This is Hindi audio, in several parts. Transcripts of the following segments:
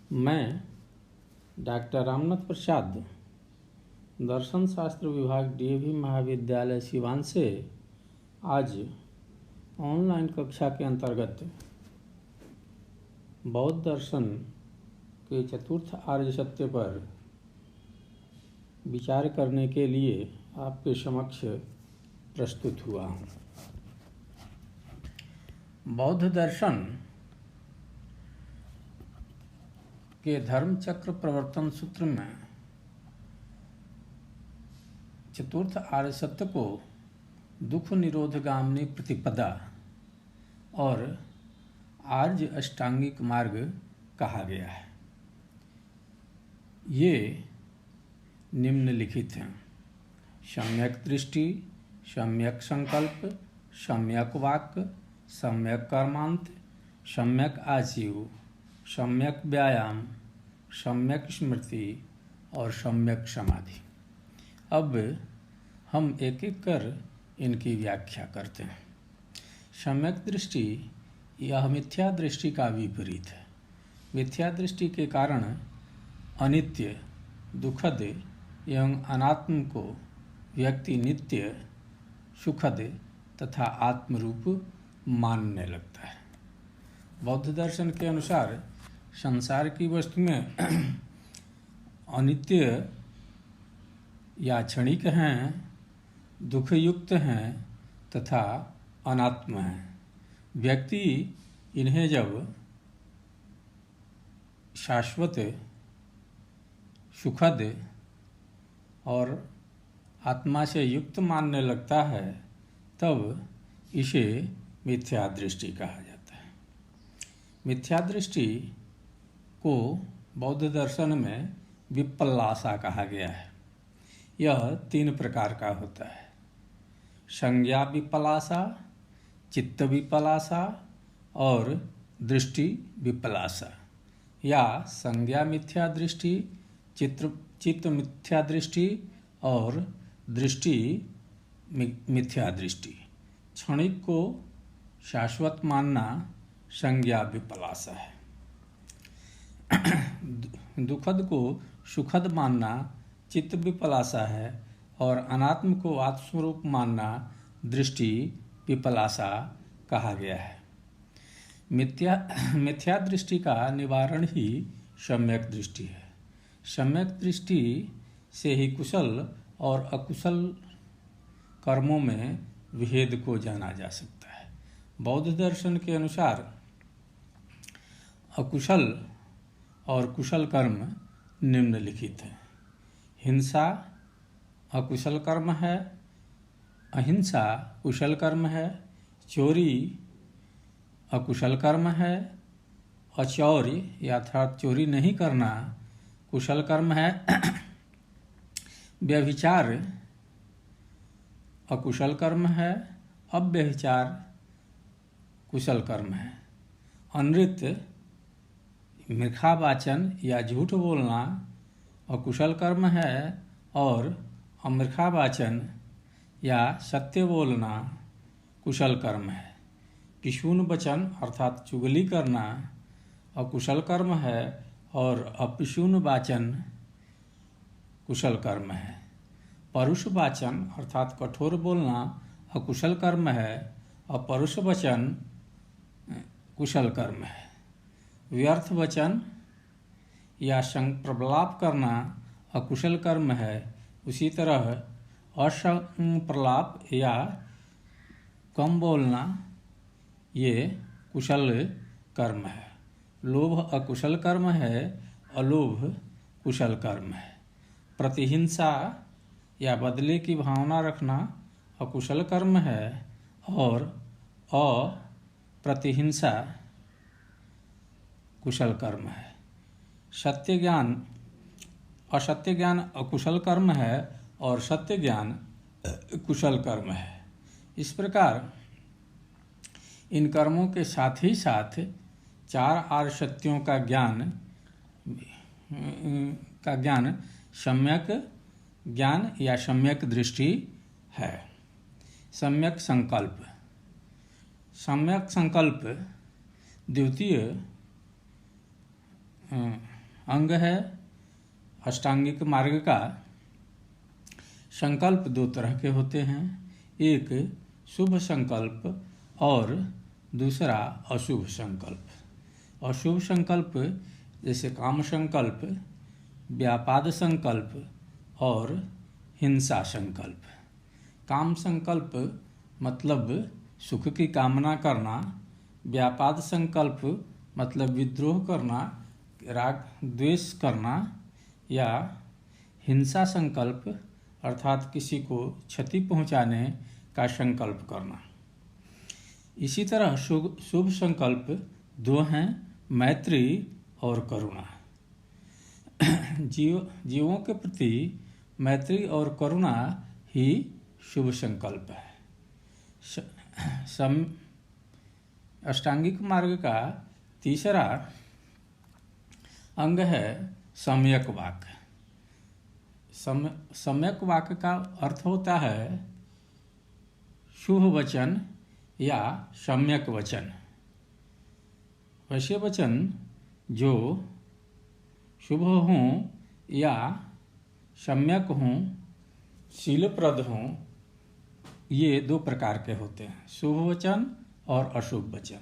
मैं डॉक्टर रामनाथ प्रसाद, दर्शन शास्त्र विभाग डीएवी महाविद्यालय सिवान से आज ऑनलाइन कक्षा के अंतर्गत बौद्ध दर्शन के चतुर्थ आर्य सत्य पर विचार करने के लिए आपके समक्ष प्रस्तुत हुआ हूँ। बौद्ध दर्शन के धर्म चक्र प्रवर्तन सूत्र में चतुर्थ आर्य सत्य को दुख निरोधगामिनी प्रतिपदा और आर्य अष्टांगिक मार्ग कहा गया है। ये निम्नलिखित हैं: सम्यक दृष्टि, सम्यक संकल्प, सम्यक वाक्य, सम्यक कर्मांत, सम्यक आजीव, सम्यक व्यायाम, सम्यक स्मृति और सम्यक समाधि। अब हम एक एक कर इनकी व्याख्या करते हैं। सम्यक दृष्टि यह मिथ्या दृष्टि का विपरीत है। मिथ्या दृष्टि के कारण अनित्य, दुखद एवं अनात्म को व्यक्ति नित्य, सुखद तथा आत्मरूप मानने लगता है। बौद्ध दर्शन के अनुसार संसार की वस्तु में अनित्य या क्षणिक हैं, दुखयुक्त हैं तथा अनात्म हैं। व्यक्ति इन्हें जब शाश्वत, सुखद और आत्मा से युक्त मानने लगता है, तब इसे मिथ्या दृष्टि कहा जाता है। मिथ्या दृष्टि को बौद्ध दर्शन में विपल्लासा कहा गया है। यह 3 प्रकार का होता है: संज्ञा विपलासा, चित्त विपलासा और दृष्टि विपलासा। या संज्ञा मिथ्या दृष्टि, चित्त मिथ्या दृष्टि और दृष्टि मिथ्या दृष्टि। क्षणिक को शाश्वत मानना संज्ञा विपलासा है। दुखद को सुखद मानना चित्त विपलासा है और अनात्म को आत्मस्वरूप मानना दृष्टि विपलासा कहा गया है। मिथ्या दृष्टि का निवारण ही सम्यक दृष्टि है। सम्यक दृष्टि से ही कुशल और अकुशल कर्मों में भेद को जाना जा सकता है। बौद्ध दर्शन के अनुसार अकुशल और कुशल कर्म निम्नलिखित हैं: हिंसा अकुशल कर्म है, अहिंसा कुशल कर्म है, चोरी अकुशल कर्म है, अचौर्य अर्थात चोरी नहीं करना कुशल कर्म है, व्यभिचार अकुशल कर्म है, अव्यभिचार कुशल कर्म है, अनृत मृखावाचन या झूठ बोलना अकुशल कर्म है और अमृखावाचन या सत्य बोलना कुशल कर्म है। पिशून वचन अर्थात चुगली करना अकुशल कर्म है और अपिशून वाचन कुशल कर्म है। परुष वाचन अर्थात कठोर बोलना अकुशल कर्म है और परुष वचन कुशल कर्म है। व्यर्थ वचन या प्रलाप करना अकुशल कर्म है। उसी तरह प्रलाप या कम बोलना ये कुशल कर्म है। लोभ अकुशल कर्म है, अलोभ कुशल कर्म है। प्रतिहिंसा या बदले की भावना रखना अकुशल कर्म है और अप्रतिहिंसा कुशल कर्म है। सत्य ज्ञान असत्य ज्ञान अकुशल कर्म है और सत्य ज्ञान कुशल कर्म है। इस प्रकार इन कर्मों के साथ ही साथ 4 आर्य सत्यों का ज्ञान सम्यक ज्ञान या सम्यक दृष्टि है। सम्यक संकल्प द्वितीय अंग है अष्टांगिक मार्ग का। संकल्प दो तरह के होते हैं, एक शुभ संकल्प और दूसरा अशुभ संकल्प। अशुभ संकल्प जैसे काम संकल्प, व्यापाद संकल्प और हिंसा संकल्प। काम संकल्प मतलब सुख की कामना करना, व्यापाद संकल्प मतलब विद्रोह करना, राग द्वेष करना, या हिंसा संकल्प अर्थात किसी को क्षति पहुंचाने का संकल्प करना। इसी तरह शुभ संकल्प दो हैं, मैत्री और करुणा। जीवों के प्रति मैत्री और करुणा ही शुभ संकल्प है। अष्टांगिक मार्ग का तीसरा अंग है सम्यक वाक्य। सम्यक वाक्य का अर्थ होता है शुभ वचन या सम्यक वचन। वैसे वचन जो शुभ हों या सम्यक हों, शीलप्रद हों, ये दो प्रकार के होते हैं, शुभ वचन और अशुभ वचन।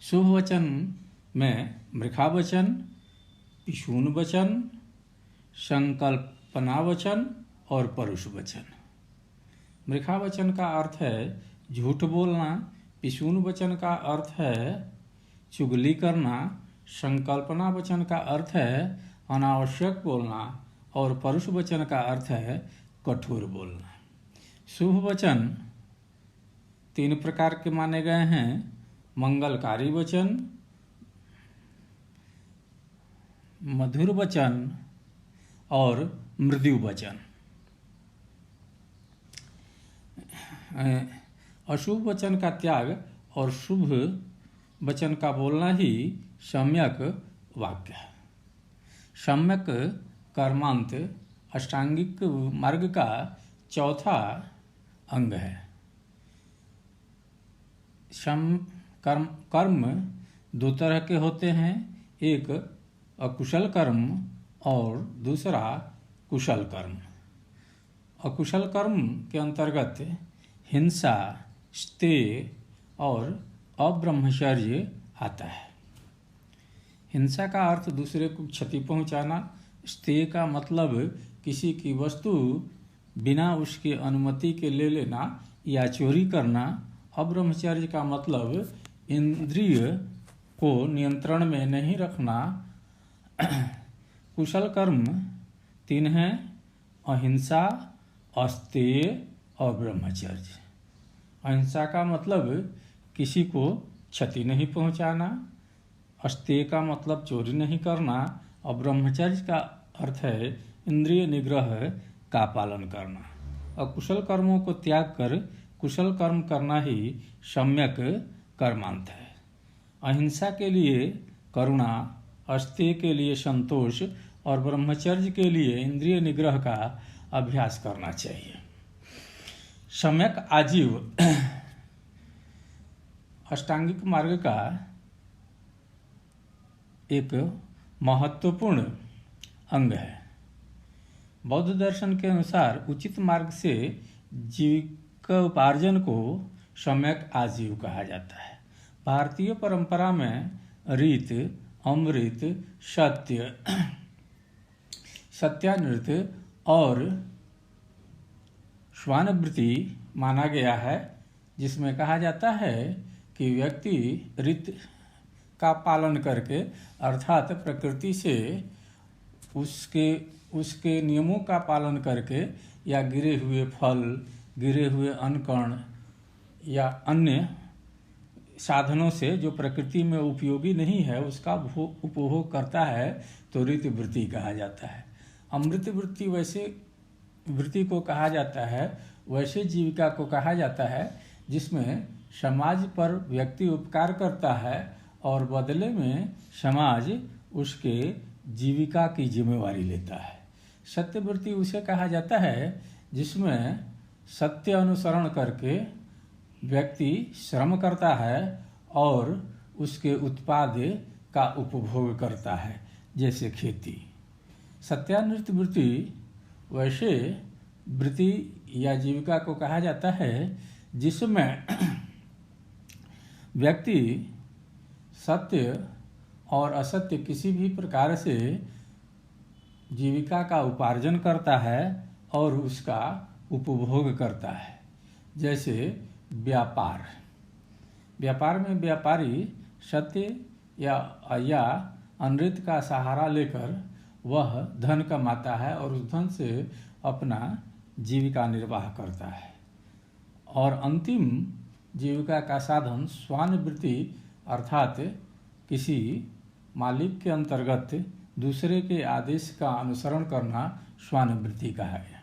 शुभ वचन में मृखा वचन, पिशून वचन, संकल्पना वचन और परुष वचन। मृखा वचन का अर्थ है झूठ बोलना, पिशून वचन का अर्थ है चुगली करना, संकल्पना वचन का अर्थ है अनावश्यक बोलना और परुष वचन का अर्थ है कठोर बोलना। शुभ वचन तीन प्रकार के माने गए हैं, मंगलकारी वचन, मधुर वचन और मृदु वचन। अशुभ वचन का त्याग और शुभ वचन का बोलना ही सम्यक वाक्य है। सम्यक कर्मांत अष्टांगिक मार्ग का चौथा अंग है। कर्म दो तरह के होते हैं, एक अकुशल कर्म और दूसरा कुशल कर्म। अकुशल कर्म के अंतर्गत हिंसा, स्तेय और अब्रह्मचर्य आता है। हिंसा का अर्थ दूसरे को क्षति पहुंचाना, स्तेय का मतलब किसी की वस्तु बिना उसकी अनुमति के ले लेना या चोरी करना। अब्रह्मचर्य का मतलब इंद्रिय को नियंत्रण में नहीं रखना। कुशल कर्म तीन हैं, अहिंसा, अस्तेय और ब्रह्मचर्य। अहिंसा का मतलब किसी को क्षति नहीं पहुंचाना, अस्तेय का मतलब चोरी नहीं करना और ब्रह्मचर्य का अर्थ है इंद्रिय निग्रह का पालन करना। और कुशल कर्मों को त्याग कर कुशल कर्म करना ही सम्यक कर्मांत है। अहिंसा के लिए करुणा, अस्तेय के लिए संतोष और ब्रह्मचर्य के लिए इंद्रिय निग्रह का अभ्यास करना चाहिए। सम्यक आजीव अष्टांगिक मार्ग का एक महत्वपूर्ण अंग है। बौद्ध दर्शन के अनुसार उचित मार्ग से जीविकोपार्जन को सम्यक आजीव कहा जाता है। भारतीय परंपरा में रीत, अमृत, सत्य, सत्यानृत और स्वानवृत्ति माना गया है, जिसमें कहा जाता है कि व्यक्ति रीत का पालन करके अर्थात प्रकृति से उसके नियमों का पालन करके या गिरे हुए फल, गिरे हुए अन्न या अन्य साधनों से जो प्रकृति में उपयोगी नहीं है उसका उपभोग करता है तो रीत वृत्ति कहा जाता है। अमृत वृत्ति वैसे वृत्ति को कहा जाता है, वैसे जीविका को कहा जाता है जिसमें समाज पर व्यक्ति उपकार करता है और बदले में समाज उसके जीविका की जिम्मेवारी लेता है। सत्यवृत्ति उसे कहा जाता है जिसमें सत्य अनुसरण करके व्यक्ति श्रम करता है और उसके उत्पाद का उपभोग करता है। जैसे खेती। सत्यानृत वृत्ति वैसे वृत्ति या जीविका को कहा जाता है जिसमें व्यक्ति सत्य और असत्य किसी भी प्रकार से जीविका का उपार्जन करता है और उसका उपभोग करता है। जैसे व्यापार में व्यापारी सत्य या अनृत का सहारा लेकर वह धन कमाता है और उस धन से अपना जीविका निर्वाह करता है। और अंतिम जीविका का साधन स्वानुवृत्ति अर्थात किसी मालिक के अंतर्गत दूसरे के आदेश का अनुसरण करना स्वानुवृत्ति कहा गया।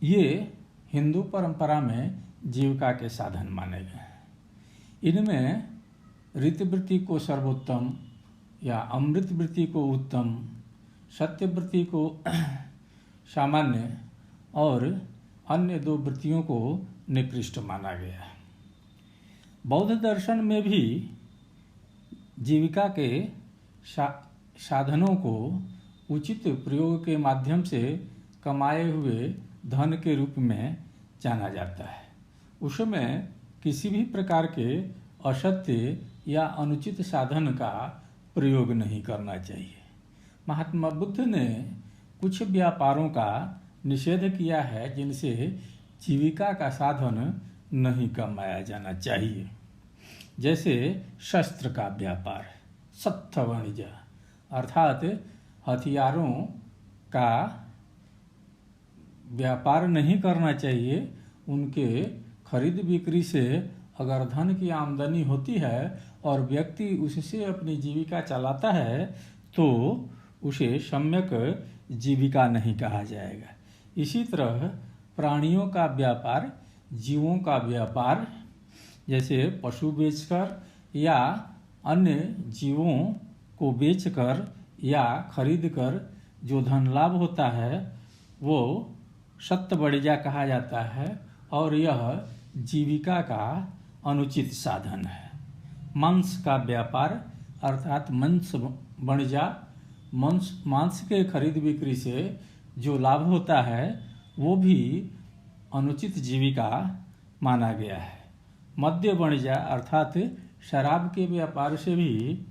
ये हिंदू परंपरा में जीविका के साधन माने गए हैं। इनमें ऋतवृत्ति को सर्वोत्तम या अमृत वृत्ति को उत्तम, सत्यवृत्ति को सामान्य और अन्य दो वृत्तियों को निकृष्ट माना गया है। बौद्ध दर्शन में भी जीविका के साधनों को उचित प्रयोग के माध्यम से कमाए हुए धन के रूप में जाना जाता है। उसमें किसी भी प्रकार के असत्य या अनुचित साधन का प्रयोग नहीं करना चाहिए। महात्मा बुद्ध ने कुछ व्यापारों का निषेध किया है जिनसे जीविका का साधन नहीं कमाया जाना चाहिए। जैसे शस्त्र का व्यापार, सत्थ वाणिज्य अर्थात हथियारों का व्यापार नहीं करना चाहिए। उनके खरीद बिक्री से अगर धन की आमदनी होती है और व्यक्ति उससे अपनी जीविका चलाता है तो उसे सम्यक जीविका नहीं कहा जाएगा। इसी तरह प्राणियों का व्यापार, जीवों का व्यापार जैसे पशु बेचकर या अन्य जीवों को बेचकर या खरीदकर जो धन लाभ होता है वो सत्य वाणिज्य कहा जाता है और यह जीविका का अनुचित साधन है। मांस का व्यापार अर्थात मांस वाणिज्य, मांस के खरीद बिक्री से जो लाभ होता है वो भी अनुचित जीविका माना गया है। मद्य वाणिज्य अर्थात शराब के व्यापार से भी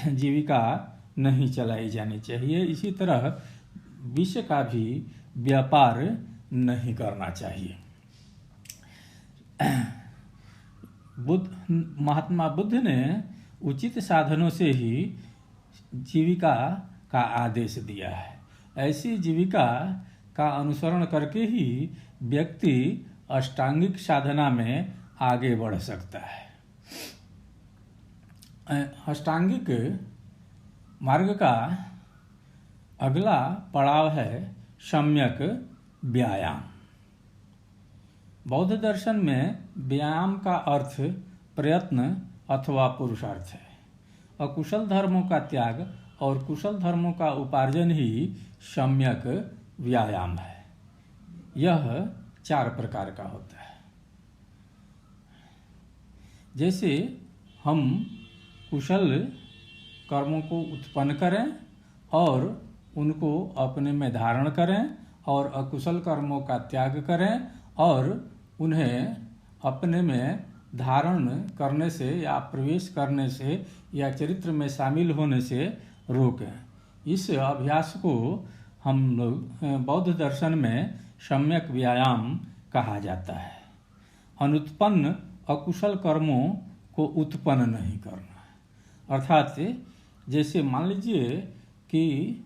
जीविका नहीं चलाई जानी चाहिए। इसी तरह विष का भी व्यापार नहीं करना चाहिए। महात्मा बुद्ध ने उचित साधनों से ही जीविका का आदेश दिया है। ऐसी जीविका का अनुसरण करके ही व्यक्ति अष्टांगिक साधना में आगे बढ़ सकता है। अष्टांगिक मार्ग का अगला पड़ाव है सम्यक व्यायाम। बौद्ध दर्शन में व्यायाम का अर्थ प्रयत्न अथवा पुरुषार्थ है। अकुशल धर्मों का त्याग और कुशल धर्मों का उपार्जन ही सम्यक व्यायाम है। यह 4 प्रकार का होता है। जैसे हम कुशल कर्मों को उत्पन्न करें और उनको अपने में धारण करें और अकुशल कर्मों का त्याग करें और उन्हें अपने में धारण करने से या प्रवेश करने से या चरित्र में शामिल होने से रोकें। इस अभ्यास को हम लोग बौद्ध दर्शन में सम्यक व्यायाम कहा जाता है। अनुत्पन्न अकुशल कर्मों को उत्पन्न नहीं करना। अर्थात जैसे मान लीजिए कि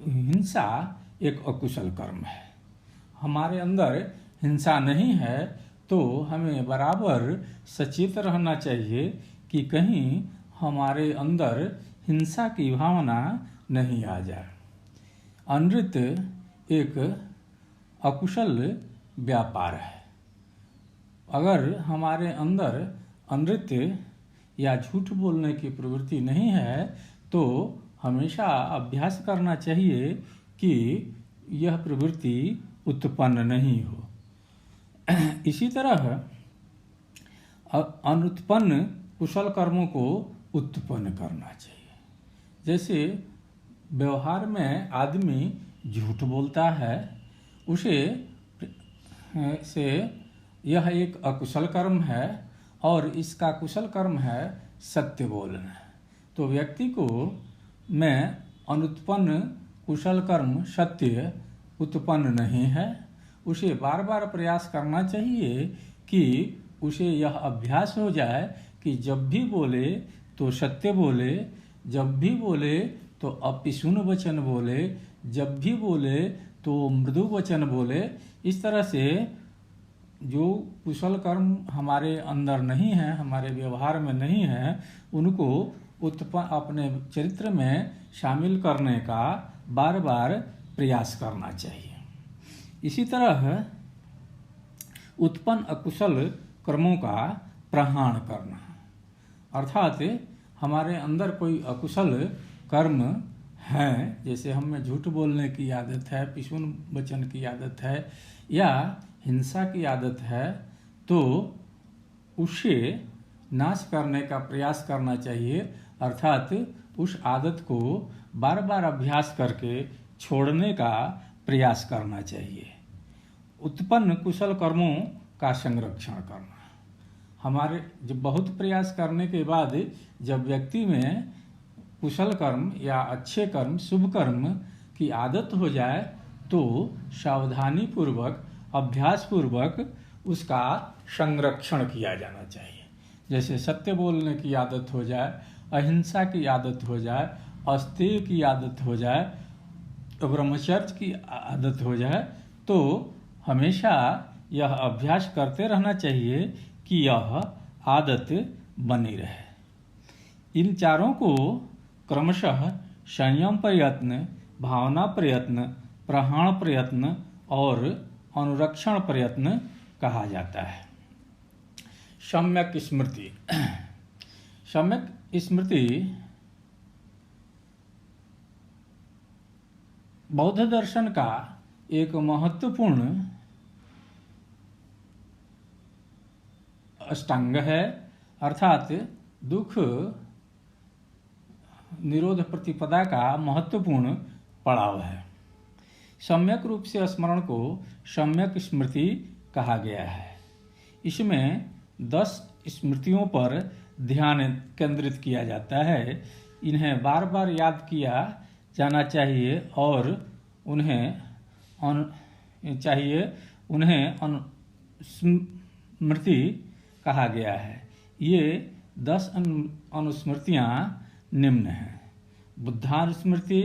हिंसा एक अकुशल कर्म है, हमारे अंदर हिंसा नहीं है तो हमें बराबर सचेत रहना चाहिए कि कहीं हमारे अंदर हिंसा की भावना नहीं आ जाए। अनृत एक अकुशल व्यापार है। अगर हमारे अंदर अनृत्य या झूठ बोलने की प्रवृत्ति नहीं है तो हमेशा अभ्यास करना चाहिए कि यह प्रवृत्ति उत्पन्न नहीं हो। इसी तरह अनुत्पन्न कुशल कर्मों को उत्पन्न करना चाहिए। जैसे व्यवहार में आदमी झूठ बोलता है, उसे से यह एक अकुशल कर्म है और इसका कुशल कर्म है सत्य बोलना। तो व्यक्ति को में अनुत्पन्न कुशल कर्म सत्य उत्पन्न नहीं है। उसे बार बार प्रयास करना चाहिए कि उसे यह अभ्यास हो जाए कि जब भी बोले तो सत्य बोले, जब भी बोले तो अपिशून वचन बोले, जब भी बोले तो मृदु वचन बोले। इस तरह से जो कुशल कर्म हमारे अंदर नहीं है, हमारे व्यवहार में नहीं है, उनको अपने चरित्र में शामिल करने का बार बार प्रयास करना चाहिए। इसी तरह उत्पन्न अकुशल कर्मों का प्रहाण करना, अर्थात हमारे अंदर कोई अकुशल कर्म है, जैसे हमें झूठ बोलने की आदत है, पिशून वचन की आदत है या हिंसा की आदत है, तो उसे नाश करने का प्रयास करना चाहिए। अर्थात उस आदत को बार बार अभ्यास करके छोड़ने का प्रयास करना चाहिए। उत्पन्न कुशल कर्मों का संरक्षण करना, हमारे जब बहुत प्रयास करने के बाद जब व्यक्ति में कुशल कर्म या अच्छे कर्म, शुभ कर्म की आदत हो जाए तो सावधानी पूर्वक, अभ्यास पूर्वक उसका संरक्षण किया जाना चाहिए। जैसे सत्य बोलने की आदत हो जाए, अहिंसा की आदत हो जाए, अस्तेय की आदत हो जाए, ब्रह्मचर्य की आदत हो जाए, तो हमेशा यह अभ्यास करते रहना चाहिए कि यह आदत बनी रहे। इन चारों को क्रमशः संयम प्रयत्न, भावना प्रयत्न, प्रहाण प्रयत्न और अनुरक्षण प्रयत्न कहा जाता है। सम्यक स्मृति। सम्यक स्मृति बौद्ध दर्शन का एक महत्वपूर्ण अष्टांग है, अर्थात दुख निरोध प्रतिपदा का महत्वपूर्ण पड़ाव है। सम्यक रूप से स्मरण को सम्यक स्मृति कहा गया है। इसमें 10 स्मृतियों पर ध्यान केंद्रित किया जाता है। इन्हें बार बार याद किया जाना चाहिए और उन्हें स्मृति कहा गया है। ये 10 अनुस्मृतियाँ निम्न हैं। बुद्धानुस्मृति।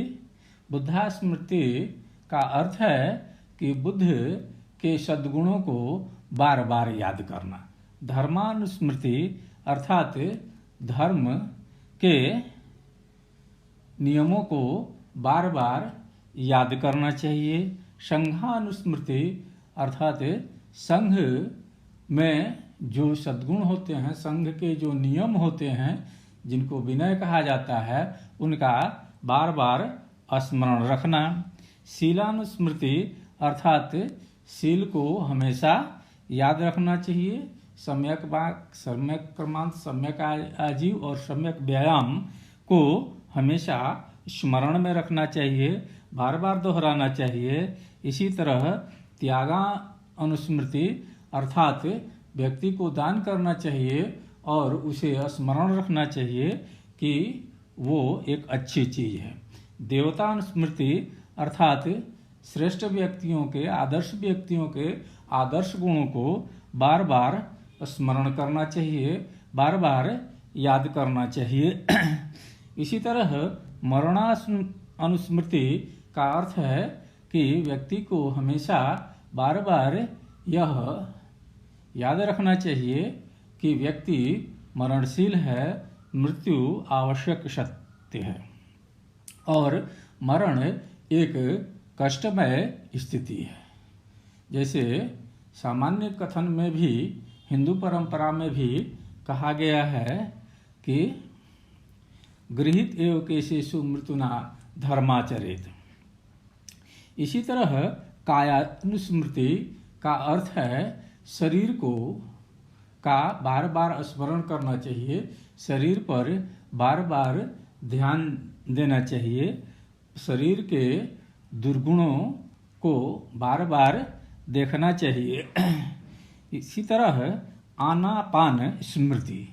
बुद्धास्मृति का अर्थ है कि बुद्ध के सद्गुणों को बार बार याद करना। धर्मानुस्मृति अर्थात धर्म के नियमों को बार बार याद करना चाहिए। संघानुस्मृति अर्थात संघ में जो सद्गुण होते हैं, संघ के जो नियम होते हैं, जिनको विनय कहा जाता है, उनका बार बार स्मरण रखना। शीलानुस्मृति अर्थात शील को हमेशा याद रखना चाहिए। सम्यक वाक, सम्यक कर्मांत, सम्यक आजीव और सम्यक व्यायाम को हमेशा स्मरण में रखना चाहिए, बार बार दोहराना चाहिए। इसी तरह त्यागा अनुस्मृति अर्थात व्यक्ति को दान करना चाहिए और उसे स्मरण रखना चाहिए कि वो एक अच्छी चीज़ है। देवता अनुस्मृति अर्थात श्रेष्ठ व्यक्तियों के, आदर्श व्यक्तियों के आदर्श गुणों को बार बार स्मरण करना चाहिए, बार बार याद करना चाहिए। इसी तरह मरणानुस्मृति का अर्थ है कि व्यक्ति को हमेशा बार बार यह याद रखना चाहिए कि व्यक्ति मरणशील है, मृत्यु आवश्यक सत्य है और मरण एक कष्टमय स्थिति है। जैसे सामान्य कथन में भी, हिंदू परंपरा में भी कहा गया है कि गृहीत एव केशेषु मृत्युना धर्माचरेत। इसी तरह कायानुस्मृति का अर्थ है शरीर को का बार बार स्मरण करना चाहिए, शरीर पर बार बार ध्यान देना चाहिए। शरीर के दुर्गुणों को बार बार देखना चाहिए। इसी तरह आनापान स्मृति।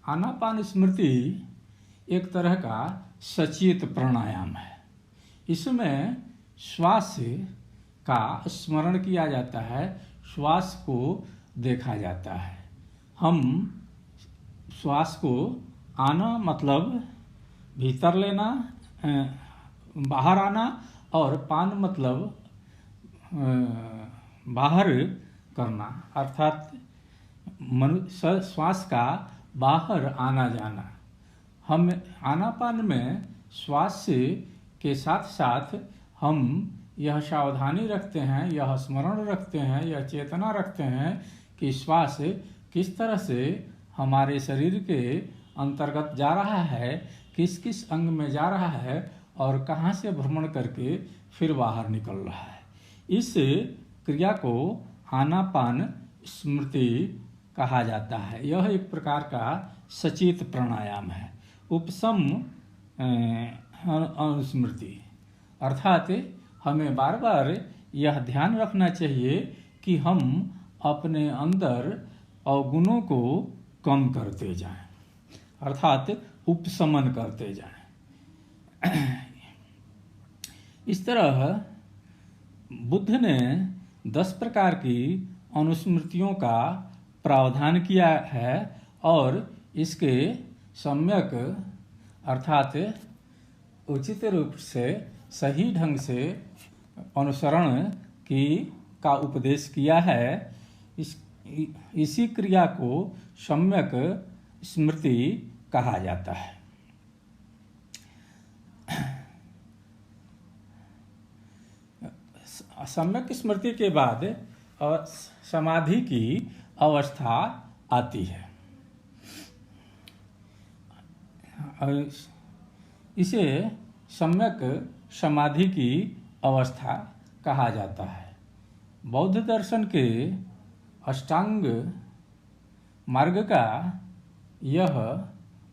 आनापान स्मृति एक तरह का सचेत प्राणायाम है। इसमें श्वास का स्मरण किया जाता है, श्वास को देखा जाता है। हम श्वास को आना मतलब भीतर लेना, बाहर आना, और पान मतलब बाहर करना, अर्थात श्वास का बाहर आना जाना। हम आनापान में श्वास के साथ साथ हम यह सावधानी रखते हैं, यह स्मरण रखते हैं, यह चेतना रखते हैं कि श्वास किस तरह से हमारे शरीर के अंतर्गत जा रहा है, किस किस अंग में जा रहा है और कहाँ से भ्रमण करके फिर बाहर निकल रहा है। इस क्रिया को आनापान स्मृति कहा जाता है। यह एक प्रकार का सचेत प्राणायाम है। उपशम अनुस्मृति, अर्थात हमें बार बार यह ध्यान रखना चाहिए कि हम अपने अंदर अवगुणों को कम करते जाएं, अर्थात उपशमन करते जाएं। इस तरह बुद्ध ने 10 प्रकार की अनुस्मृतियों का प्रावधान किया है और इसके सम्यक अर्थात उचित रूप से सही ढंग से अनुसरण का उपदेश किया है। इसी क्रिया को सम्यक स्मृति कहा जाता है। सम्यक स्मृति के बाद समाधि की अवस्था आती है। इसे सम्यक समाधि की अवस्था कहा जाता है। बौद्ध दर्शन के अष्टांग मार्ग का यह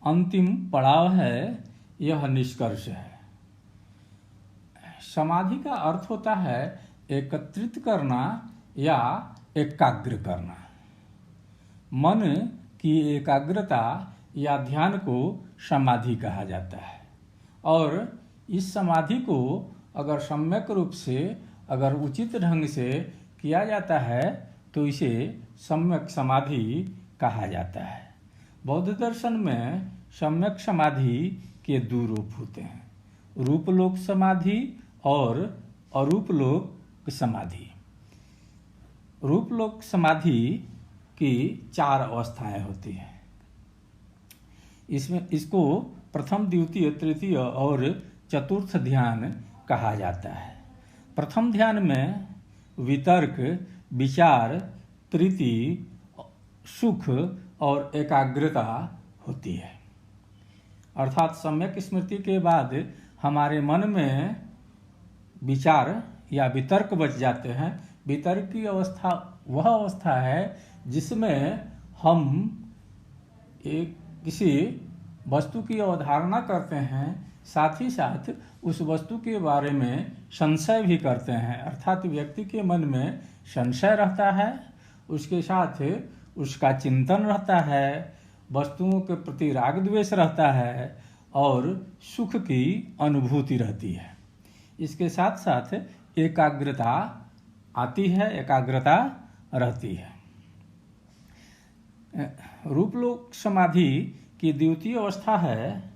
अंतिम पड़ाव है, यह निष्कर्ष है। समाधि का अर्थ होता है एकत्रित करना या एकाग्र करना। मन की एकाग्रता या ध्यान को समाधि कहा जाता है। और इस समाधि को अगर सम्यक रूप से, अगर उचित ढंग से किया जाता है तो इसे सम्यक समाधि कहा जाता है। बौद्ध दर्शन में सम्यक समाधि के 2 रूप होते हैं, रूपलोक समाधि और अरूपलोक समाधि। रूपलोक समाधि की 4 अवस्थाएं होती हैं। इसको प्रथम, द्वितीय, तृतीय और चतुर्थ ध्यान कहा जाता है। प्रथम ध्यान में वितर्क, विचार, प्रीति, सुख और एकाग्रता होती है। अर्थात सम्यक स्मृति के बाद हमारे मन में विचार या वितर्क बच जाते हैं। वितर्क की अवस्था वह अवस्था है जिसमें हम किसी वस्तु की अवधारणा करते हैं, साथ ही साथ उस वस्तु के बारे में संशय भी करते हैं। अर्थात व्यक्ति के मन में संशय रहता है, उसके साथ उसका चिंतन रहता है, वस्तुओं के प्रति राग द्वेष रहता है और सुख की अनुभूति रहती है। इसके साथ साथ एकाग्रता आती है, एकाग्रता रहती है। रूपलोक समाधि की द्वितीय अवस्था है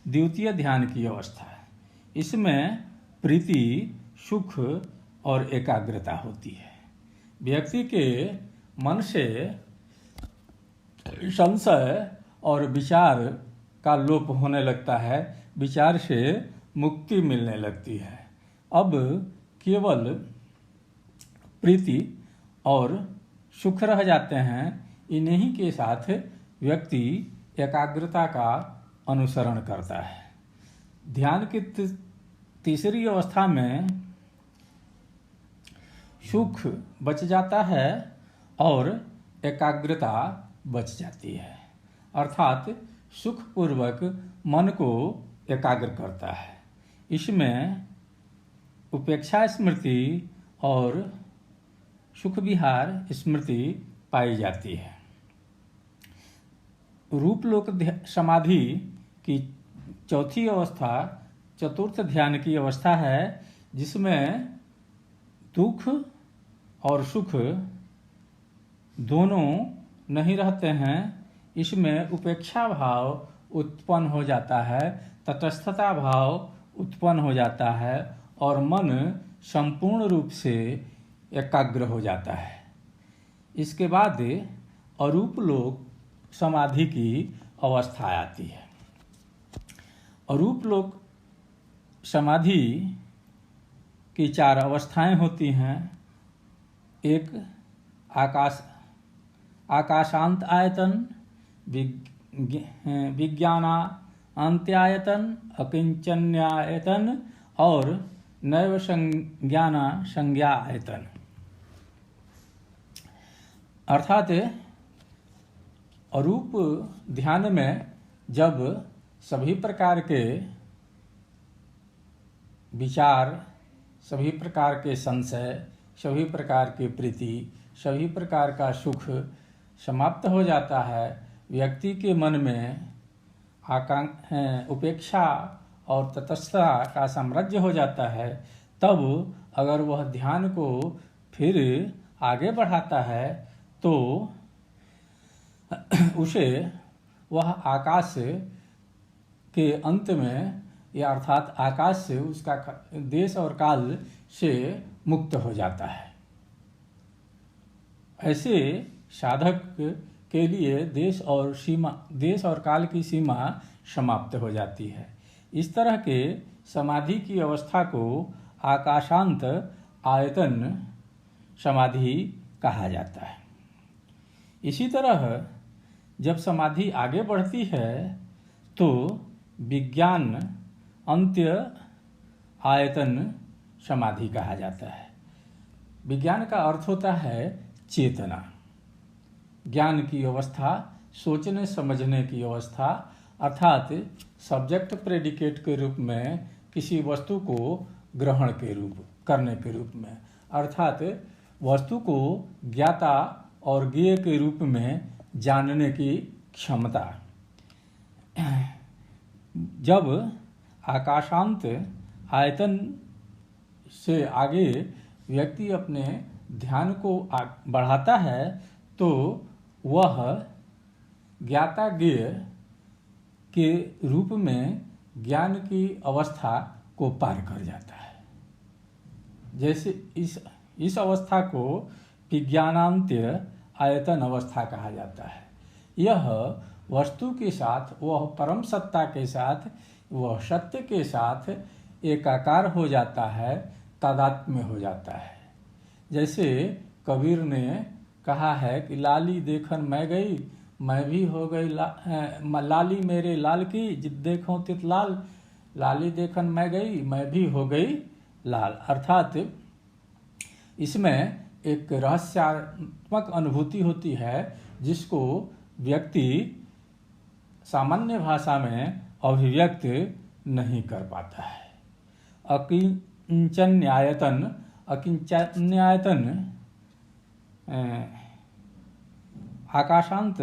द्वितीय ध्यान की अवस्था। इसमें प्रीति, सुख और एकाग्रता होती है। व्यक्ति के मन से संशय और विचार का लोप होने लगता है, विचार से मुक्ति मिलने लगती है। अब केवल प्रीति और सुख रह जाते हैं। इन्हीं के साथ व्यक्ति एकाग्रता का अनुसरण करता है। ध्यान की तीसरी अवस्था में सुख बच जाता है और एकाग्रता बच जाती है। अर्थात सुखपूर्वक मन को एकाग्र करता है। इसमें उपेक्षा स्मृति और सुख विहार स्मृति पाई जाती है। रूपलोक समाधि की चौथी अवस्था चतुर्थ ध्यान की अवस्था है, जिसमें दुख और सुख दोनों नहीं रहते हैं। इसमें उपेक्षा भाव उत्पन्न हो जाता है, तटस्थता भाव उत्पन्न हो जाता है और मन संपूर्ण रूप से एकाग्र हो जाता है। इसके बाद अरूपलोक समाधि की अवस्था आती है। अरूपलोक समाधि की 4 अवस्थाएं होती हैं। एक आकाशांत आयतन, विज्ञानांत्यायतन, अकिंचन्यायतन और नैव संज्ञा आयतन। अर्थात अरूप ध्यान में जब सभी प्रकार के विचार, सभी प्रकार के संशय, सभी प्रकार की प्रीति, सभी प्रकार का सुख समाप्त हो जाता है, व्यक्ति के मन में उपेक्षा और तटस्थता का साम्राज्य हो जाता है, तब अगर वह ध्यान को फिर आगे बढ़ाता है तो उसे वह आकाश के अंत में, या अर्थात आकाश से उसका देश और काल से मुक्त हो जाता है। ऐसे साधक के लिए देश और काल की सीमा समाप्त हो जाती है। इस तरह के समाधि की अवस्था को आकाशांत आयतन समाधि कहा जाता है। इसी तरह जब समाधि आगे बढ़ती है तो विज्ञान अंत्य आयतन समाधि कहा जाता है। विज्ञान का अर्थ होता है चेतना, ज्ञान की अवस्था, सोचने समझने की अवस्था, अर्थात सब्जेक्ट प्रेडिकेट के रूप में किसी वस्तु को ग्रहण करने के रूप में, अर्थात वस्तु को ज्ञाता और ज्ञेय के रूप में जानने की क्षमता। जब आकाशांत आयतन से आगे व्यक्ति अपने ध्यान को बढ़ाता है तो वह ज्ञाता ज्ञेय के रूप में ज्ञान की अवस्था को पार कर जाता है। जैसे इस अवस्था को विज्ञानांत्य आयतन अवस्था कहा जाता है। यह वस्तु के साथ, वह परम सत्ता के साथ, वह सत्य के साथ एकाकार हो जाता है, तादात्म्य हो जाता है। जैसे कबीर ने कहा है कि लाली देखन मैं गई, मैं भी हो गई लाली मेरे लाल की, जित देखो तित लाल, लाली देखन मैं गई, मैं भी हो गई लाल। अर्थात इसमें एक रहस्यात्मक अनुभूति होती है जिसको व्यक्ति सामान्य भाषा में अभिव्यक्त नहीं कर पाता है। अकिंचन्यायतन आकाशांत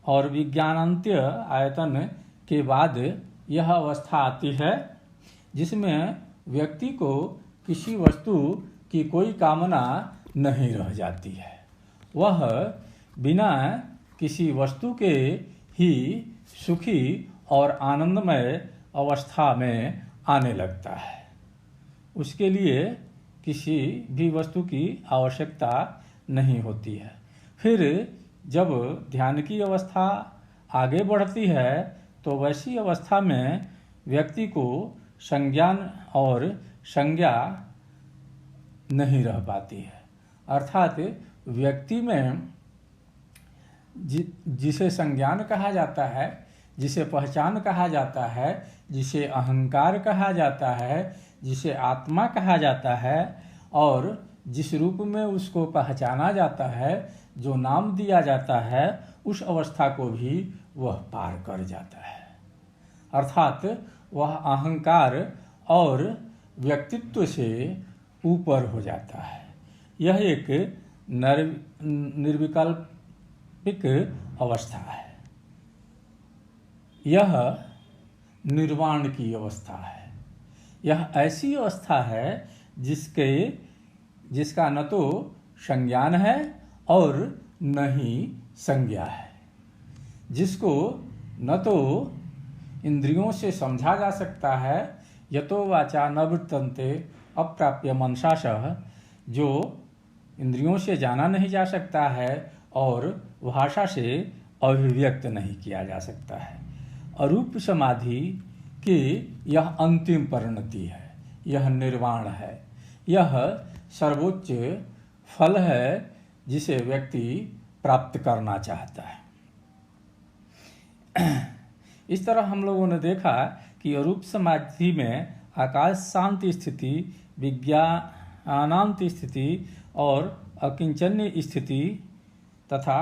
और विज्ञानांत्य आयतन के बाद यह अवस्था आती है जिसमें व्यक्ति को किसी वस्तु की कोई कामना नहीं रह जाती है। वह बिना किसी वस्तु के ही सुखी और आनंदमय अवस्था में आने लगता है। उसके लिए किसी भी वस्तु की आवश्यकता नहीं होती है। फिर जब ध्यान की अवस्था आगे बढ़ती है तो वैसी अवस्था में व्यक्ति को संज्ञान और संज्ञा नहीं रह पाती है। अर्थात व्यक्ति में जिसे संज्ञान कहा जाता है, जिसे पहचान कहा जाता है, जिसे अहंकार कहा जाता है, जिसे आत्मा कहा जाता है और जिस रूप में उसको पहचाना जाता है, जो नाम दिया जाता है, उस अवस्था को भी वह पार कर जाता है, अर्थात वह अहंकार और व्यक्तित्व से ऊपर हो जाता है। यह एक निर्विकल्पिक अवस्था है। यह निर्वाण की अवस्था है। यह ऐसी अवस्था है जिसका न तो संज्ञान है और न ही संज्ञा है, जिसको न तो इंद्रियों से समझा जा सकता है, यतो वाचा न वृत्तन्ते अप्राप्य मनसाशः, जो इंद्रियों से जाना नहीं जा सकता है और भाषा से अभिव्यक्त नहीं किया जा सकता है। अरूप समाधि की यह अंतिम परिणति है, यह निर्वाण है, यह सर्वोच्च फल है जिसे व्यक्ति प्राप्त करना चाहता है। इस तरह हम लोगों ने देखा कि अरूप समाधि में आकाश शांति स्थिति, विज्ञानांत स्थिति और अकिंचन्य स्थिति तथा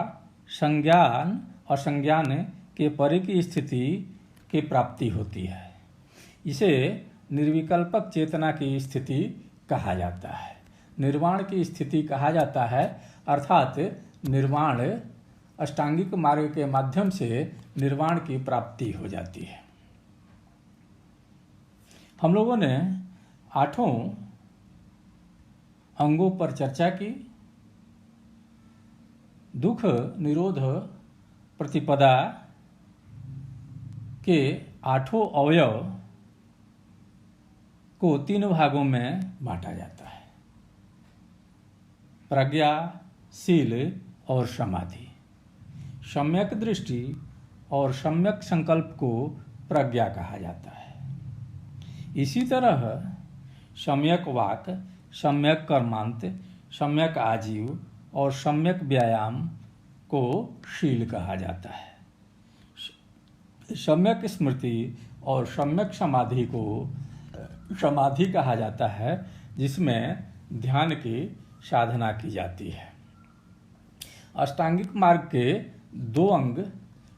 संज्ञान असंज्ञान के परे की स्थिति की प्राप्ति होती है। इसे निर्विकल्पक चेतना की स्थिति कहा जाता है, निर्वाण की स्थिति कहा जाता है, अर्थात निर्वाण अष्टांगिक मार्ग के माध्यम से निर्वाण की प्राप्ति हो जाती है। हम लोगों ने 8 अंगों पर चर्चा की। दुख निरोध प्रतिपदा के 8 अवयव को 3 भागों में बांटा जाता है, प्रज्ञा, शील और समाधि। सम्यक दृष्टि और सम्यक संकल्प को प्रज्ञा कहा जाता है। इसी तरह सम्यक वाक, सम्यक कर्मांत, सम्यक आजीव और सम्यक व्यायाम को शील कहा जाता है। सम्यक स्मृति और सम्यक समाधि को समाधि कहा जाता है, जिसमें ध्यान की साधना की जाती है। अष्टांगिक मार्ग के 2 अंग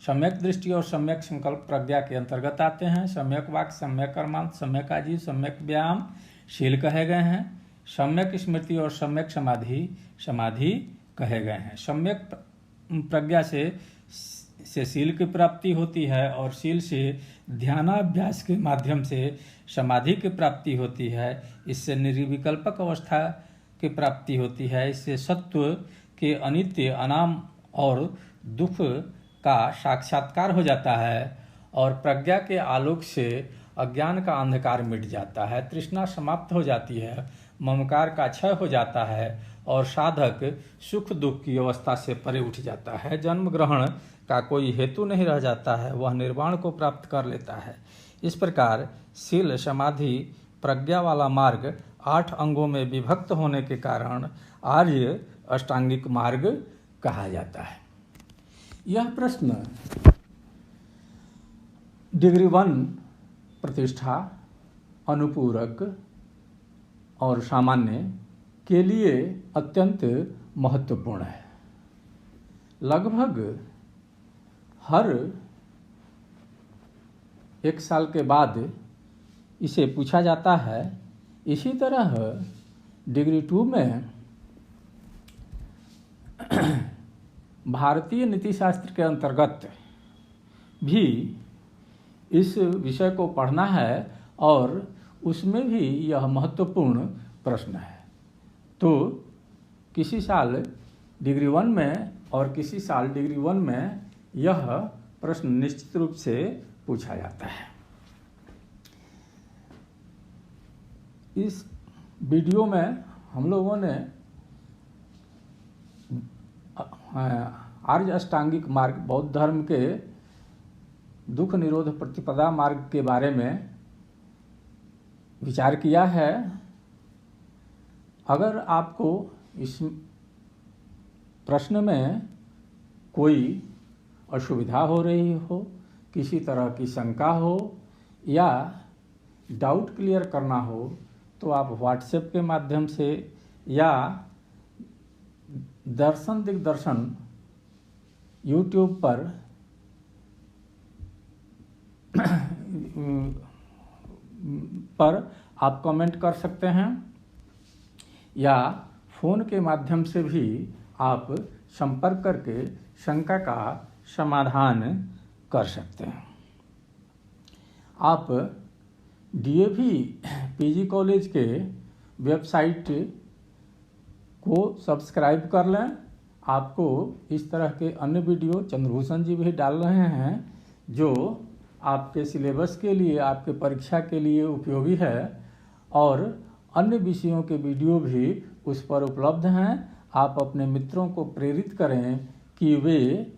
सम्यक दृष्टि और सम्यक संकल्प प्रज्ञा के अंतर्गत आते हैं। सम्यक वाक, सम्यक कर्मांत, सम्यक आजीव, सम्यक व्यायाम शील कहे गए हैं। सम्यक स्मृति और सम्यक समाधि समाधि कहे गए हैं। सम्यक प्रज्ञा से शील की प्राप्ति होती है और शील से ध्यानाभ्यास के माध्यम से समाधि की प्राप्ति होती है। इससे निर्विकल्पक अवस्था की प्राप्ति होती है। इससे सत्व के अनित्य, अनाम और दुख का साक्षात्कार हो जाता है और प्रज्ञा के आलोक से अज्ञान का अंधकार मिट जाता है, तृष्णा समाप्त हो जाती है, ममकार का क्षय हो जाता है और साधक सुख दुख की अवस्था से परे उठ जाता है। जन्म ग्रहण का कोई हेतु नहीं रह जाता है, वह निर्वाण को प्राप्त कर लेता है। इस प्रकार शील, समाधि, प्रज्ञा वाला मार्ग 8 अंगों में विभक्त होने के कारण आर्य अष्टांगिक मार्ग कहा जाता है। यह प्रश्न डिग्री 1 प्रतिष्ठा, अनुपूरक और सामान्य के लिए अत्यंत महत्वपूर्ण है। लगभग हर 1 साल के बाद इसे पूछा जाता है। इसी तरह डिग्री 2 में भारतीय नीति शास्त्र के अंतर्गत भी इस विषय को पढ़ना है और उसमें भी यह महत्वपूर्ण प्रश्न है। तो किसी साल डिग्री 1 में और किसी साल डिग्री 1 में यह प्रश्न निश्चित रूप से पूछा जाता है। इस वीडियो में हम लोगों ने आर्य अष्टांगिक मार्ग, बौद्ध धर्म के दुख निरोध प्रतिपदा मार्ग के बारे में विचार किया है। अगर आपको इस प्रश्न में कोई असुविधा हो रही हो, किसी तरह की शंका हो या डाउट क्लियर करना हो, तो आप व्हाट्सएप के माध्यम से या दर्शन दिग्दर्शन YouTube पर आप कमेंट कर सकते हैं या फ़ोन के माध्यम से भी आप संपर्क करके शंका का समाधान कर सकते हैं। आप DAV PG कॉलेज के वेबसाइट को सब्सक्राइब कर लें। आपको इस तरह के अन्य वीडियो चंद्रभूषण जी भी डाल रहे हैं जो आपके सिलेबस के लिए, आपके परीक्षा के लिए उपयोगी है, और अन्य विषयों के वीडियो भी उस पर उपलब्ध हैं। आप अपने मित्रों को प्रेरित करें कि वे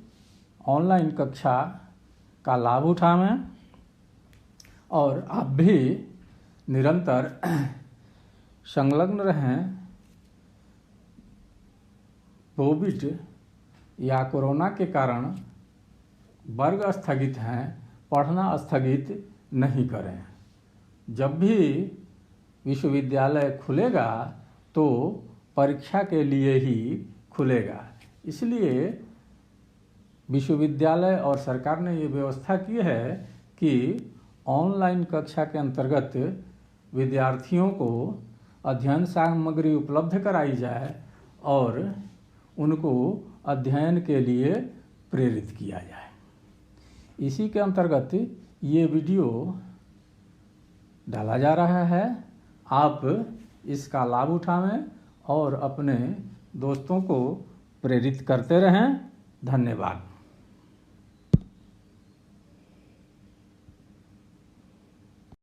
ऑनलाइन कक्षा का लाभ उठाएं और आप भी निरंतर संलग्न रहें। कोविड या कोरोना के कारण वर्ग स्थगित हैं, पढ़ना स्थगित नहीं करें। जब भी विश्वविद्यालय खुलेगा तो परीक्षा के लिए ही खुलेगा, इसलिए विश्वविद्यालय और सरकार ने ये व्यवस्था की है कि ऑनलाइन कक्षा के अंतर्गत विद्यार्थियों को अध्ययन सामग्री उपलब्ध कराई जाए और उनको अध्ययन के लिए प्रेरित किया जाए। इसी के अंतर्गत ये वीडियो डाला जा रहा है। आप इसका लाभ उठाएं और अपने दोस्तों को प्रेरित करते रहें। धन्यवाद।